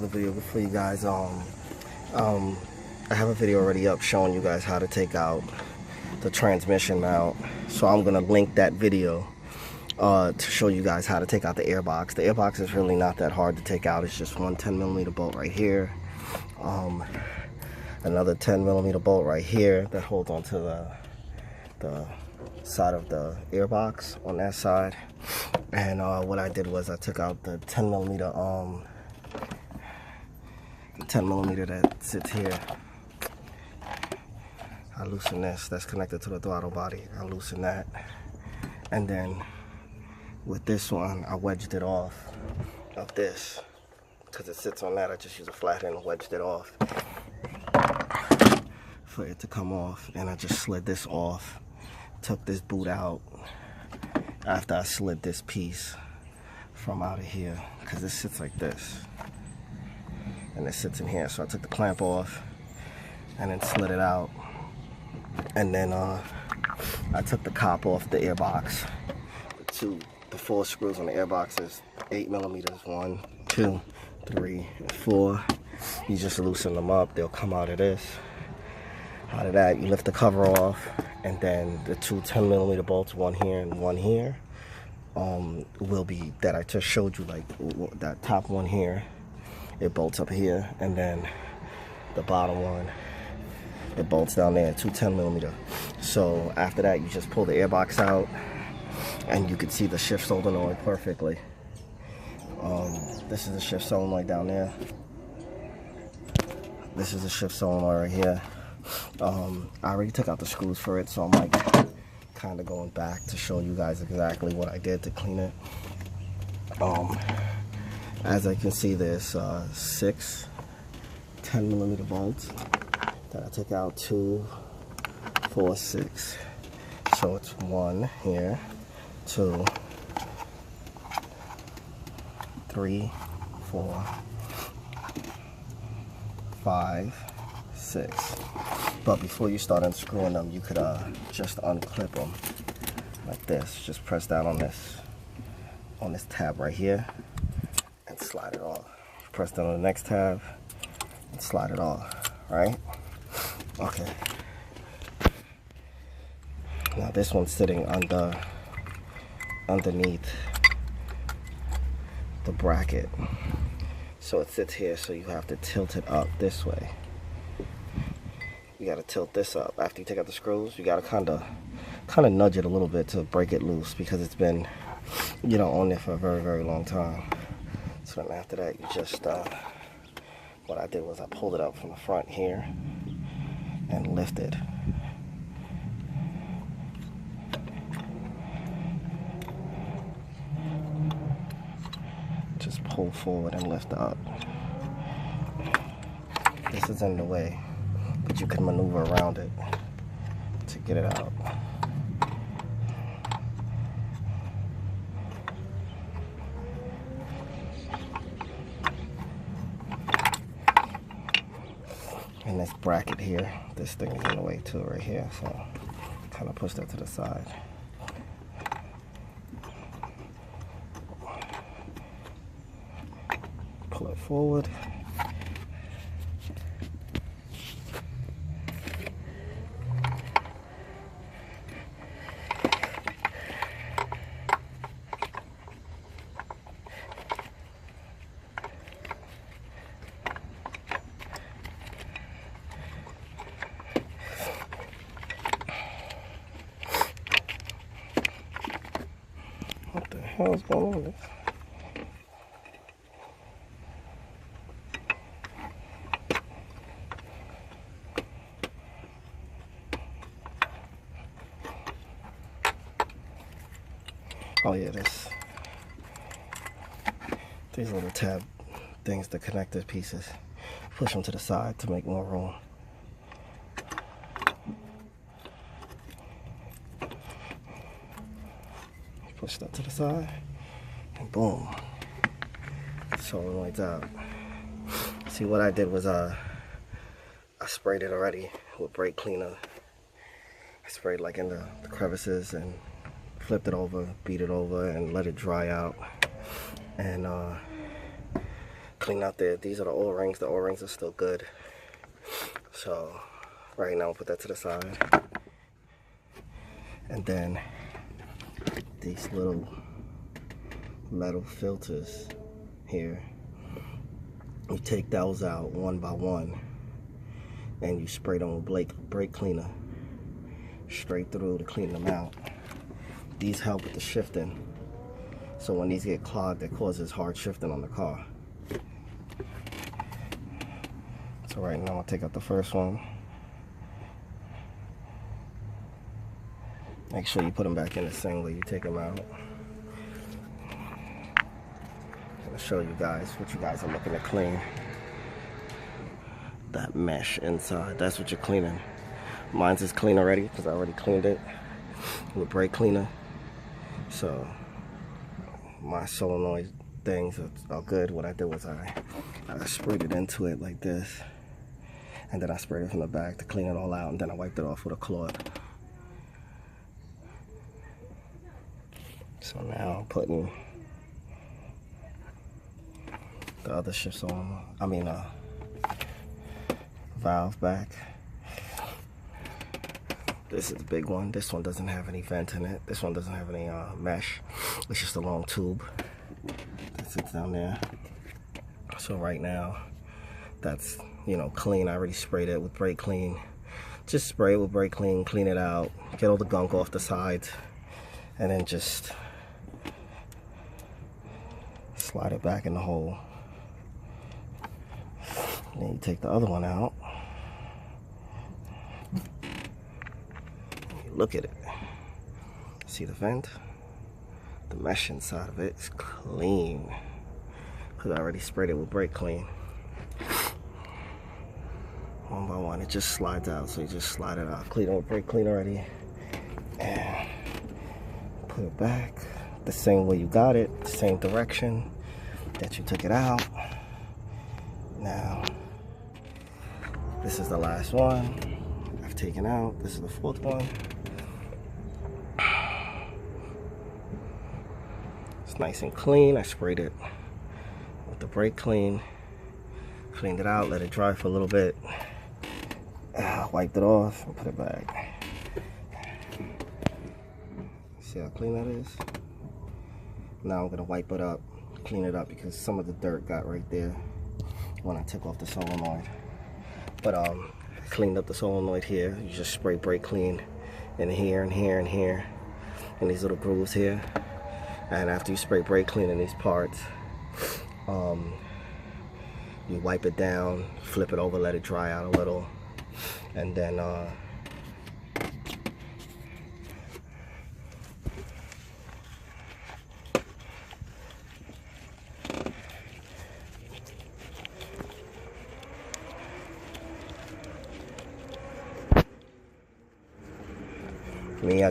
another video for you guys. I have a video already up showing you guys how to take out the transmission mount. So I'm gonna link that video to show you guys how to take out the airbox. The airbox is really not that hard to take out. It's just one 10mm bolt right here. Another 10mm bolt right here that holds onto the side of the airbox on that side. And what I did was I took out the 10mm that sits here. I loosen this, that's connected to the throttle body. I loosen that, and then with this one I wedged it off of this because it sits on that. I just use a flathead and wedged it off for it to come off, and I just slid this off. Took this boot out after I slid this piece from out of here, because it sits like this and it sits in here. So I took the clamp off and then slid it out, and then I took the cop off the airbox. The 4 screws on the airbox is 8mm. 1, 2, 3, and 4. You just loosen them up, they'll come out of this. Out of that, you lift the cover off, and then the 2 10mm bolts, one here and one here, will be that I just showed you. Like that top one here, it bolts up here, and then the bottom one, it bolts down there, 2 10mm. So after that, you just pull the airbox out, and you can see the shift solenoid perfectly. This is the shift solenoid down there. This is the shift solenoid right here. I already took out the screws for it, so I'm like kind of going back to show you guys exactly what I did to clean it. As I can see, there's 6 10mm bolts that I took out. 2, 4, 6. So it's 1 here, 2, 3, 4, 5, 6. But before you start unscrewing them, you could just unclip them like this. Just press down on this tab right here and slide it off. Press down on the next tab and slide it off. Right? Okay. Now this one's sitting underneath the bracket, so it sits here. So you have to tilt it up this way. You got to tilt this up. After you take out the screws, you got to kind of nudge it a little bit to break it loose, because it's been, you know, on there for a very, very long time. So then after that, you just, what I did was I pulled it up from the front here and lifted. Just pull forward and lift up. This is in the way, but you can maneuver around it to get it out. And this bracket here, this thing is in the way too right here, so kind of push that to the side. Pull it forward. What the hell is going on with this? Oh yeah, these little tab things, the connector pieces. Push them to the side to make more room. Push that to the side, and boom, solenoid's out. See, what I did was I sprayed it already with brake cleaner. I sprayed like in the crevices and flipped it over, beat it over, and let it dry out. And clean out there. These are the O-rings. The O-rings are still good. So right now I'll put that to the side. And then these little metal filters here, you take those out one by one and you spray them with brake cleaner straight through to clean them out. These help with the shifting, so when these get clogged, it causes hard shifting on the car. So right now I'll take out the first one. Make sure you put them back in the same way you take them out. I'll show you guys what you guys are looking to clean. That mesh inside, that's what you're cleaning. Mine's is clean already because I already cleaned it with brake cleaner. So my solenoid things are good. What I did was I sprayed it into it like this, and then I sprayed it from the back to clean it all out, and then I wiped it off with a cloth. So now I'm putting the other shifts on, valve back. This is the big one. This one doesn't have any vent in it. This one doesn't have any mesh. It's just a long tube that sits down there. So right now, that's, clean. I already sprayed it with brake clean. Just spray it with brake clean, clean it out, get all the gunk off the sides, and then just slide it back in the hole. And then you take the other one out. Look at it. See the vent? The mesh inside of it is clean because I already sprayed it with brake clean. One by one, it just slides out. So you just slide it out. Clean it with brake clean already, and put it back the same way you got it, the same direction that you took it out. Now, this is the last one I've taken out. This is the fourth one. It's nice and clean. I sprayed it with the brake clean, cleaned it out, let it dry for a little bit, wiped it off and put it back. See how clean that is? Now I'm gonna wipe it up, clean it up, because some of the dirt got right there when I took off the solenoid. But I cleaned up the solenoid here. You just spray brake clean in here and here and here, and these little grooves here. And after you spray brake clean in these parts, you wipe it down, flip it over, let it dry out a little, and then I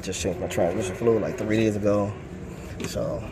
just changed my transmission fluid like 3 days ago. So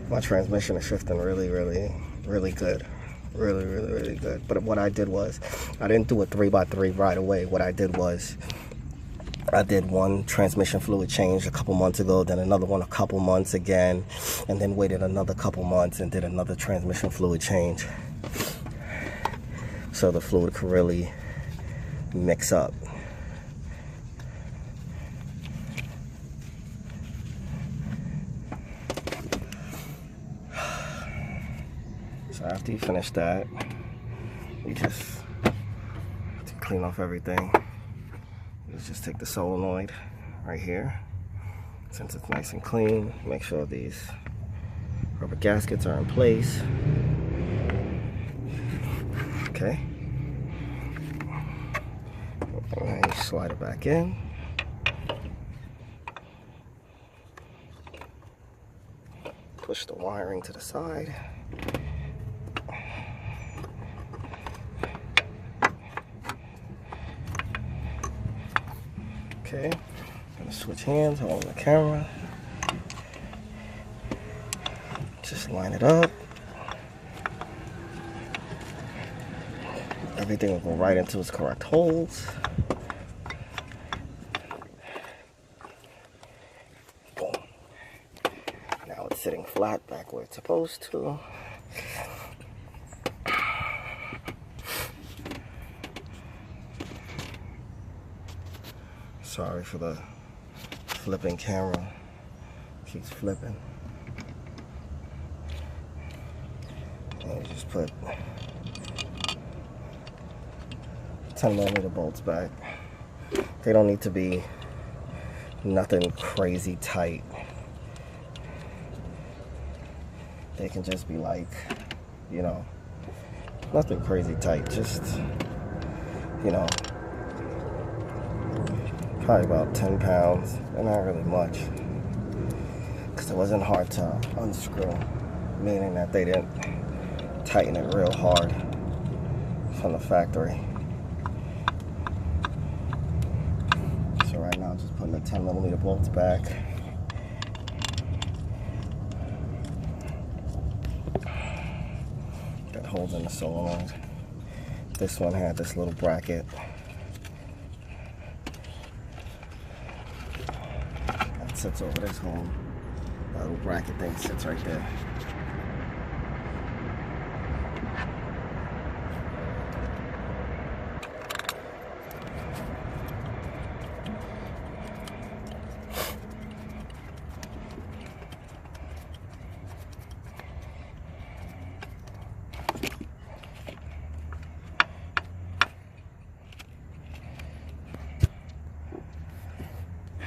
my transmission is shifting really good. Really good. But what I did was, I didn't do a 3x3 right away. What I did was, I did one transmission fluid change a couple months ago, then another one a couple months again, and then waited another couple months and did another transmission fluid change. So the fluid could really mix up. So after you finish that, you just to clean off everything. You just take the solenoid right here. Since it's nice and clean, make sure these rubber gaskets are in place. Okay. And then you slide it back in. Push the wiring to the side. Okay, I'm gonna switch hands, hold the camera. Just line it up. Everything will go right into its correct holes. Boom. Now it's sitting flat back where it's supposed to. Sorry for the flipping camera. Keeps flipping. And you just put 10mm bolts back. They don't need to be nothing crazy tight. They can just be like, you know, nothing crazy tight. Just, you know, probably about 10 pounds. They're not really much. Because it wasn't hard to unscrew. Meaning that they didn't tighten it real hard from the factory. So right now I'm just putting the 10mm bolts back. That holds in the solenoid. This one had this little bracket. That sits over this hole. That little bracket thing sits right there.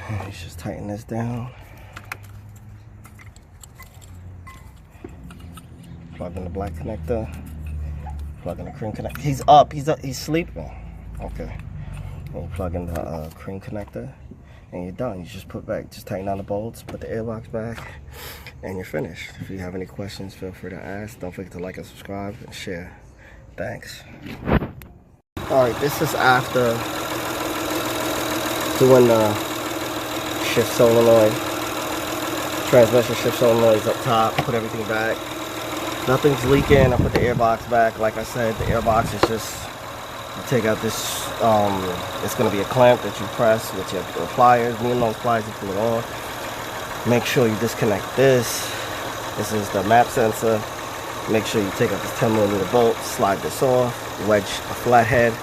Let's just tighten this down. Plug in the black connector. Plug in the cream connector. He's up. He's sleeping. Okay. And you plug in the cream connector, and you're done. You just just tighten down the bolts, put the airbox back, and you're finished. If you have any questions, feel free to ask. Don't forget to like and subscribe and share. Thanks. All right, this is after doing the shift solenoid, transmission shift solenoids up top, put everything back. Nothing's leaking. I put the airbox back. Like I said, the airbox is just, you take out this, it's going to be a clamp that you press with your pliers. Me and those pliers, you pull it off. Make sure you disconnect this. This is the map sensor. Make sure you take out this 10mm bolt, slide this off, wedge a flathead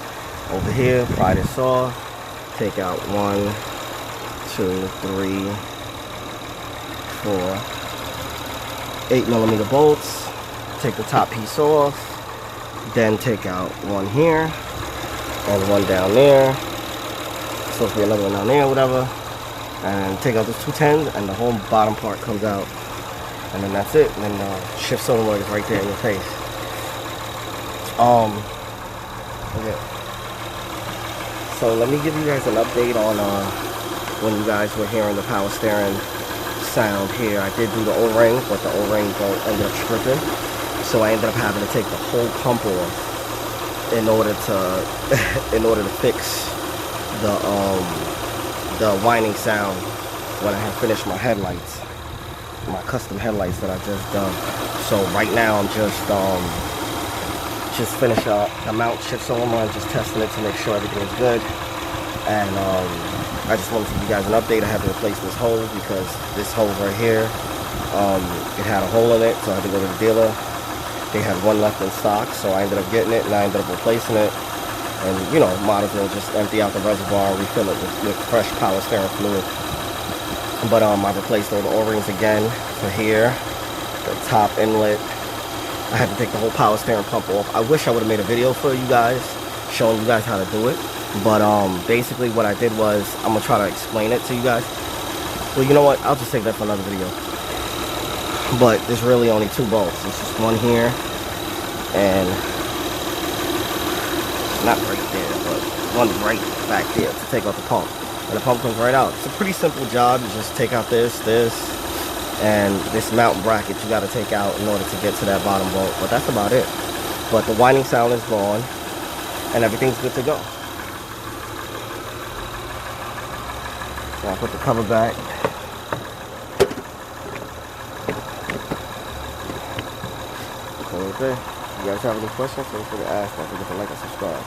over here, pry this off, take out 1, 2, 3, 4, 8mm bolts. Take the top piece off, then take out one here and one down there. It's supposed to be another one down there, whatever. And take out the 210s, and the whole bottom part comes out. And then that's it. And then the shift solenoid is right there in your face. Okay. So let me give you guys an update on when you guys were hearing the power steering sound here. I did do the O-ring, but the O-ring ended up stripping. So I ended up having to take the whole pump off in order to fix the whining sound when I had finished my headlights, my custom headlights that I just done. So right now I'm just finished up the mount shift solenoid, just testing it to make sure everything is good. And I just wanted to give you guys an update. I had to replace this hole because this hole right here, it had a hole in it, so I had to go to the dealer. They had one left in stock, so I ended up getting it, and I ended up replacing it. And, you know, might as well just empty out the reservoir and refill it with fresh power steering fluid. But I replaced all the O-rings again for here, the top inlet. I had to take the whole power steering pump off. I wish I would have made a video for you guys, showing you guys how to do it. But basically what I did was, I'm going to try to explain it to you guys. Well, you know what? I'll just take that for another video. But there's really only 2 bolts. It's just one here and not right there, but one right back there to take out the pump. And the pump comes right out. It's a pretty simple job. You just take out this, and this mount bracket you got to take out in order to get to that bottom bolt. But that's about it. But the whining sound is gone, and everything's good to go. So I'll put the cover back. Okay. If you guys have any questions, feel free to ask. Don't forget to like and subscribe.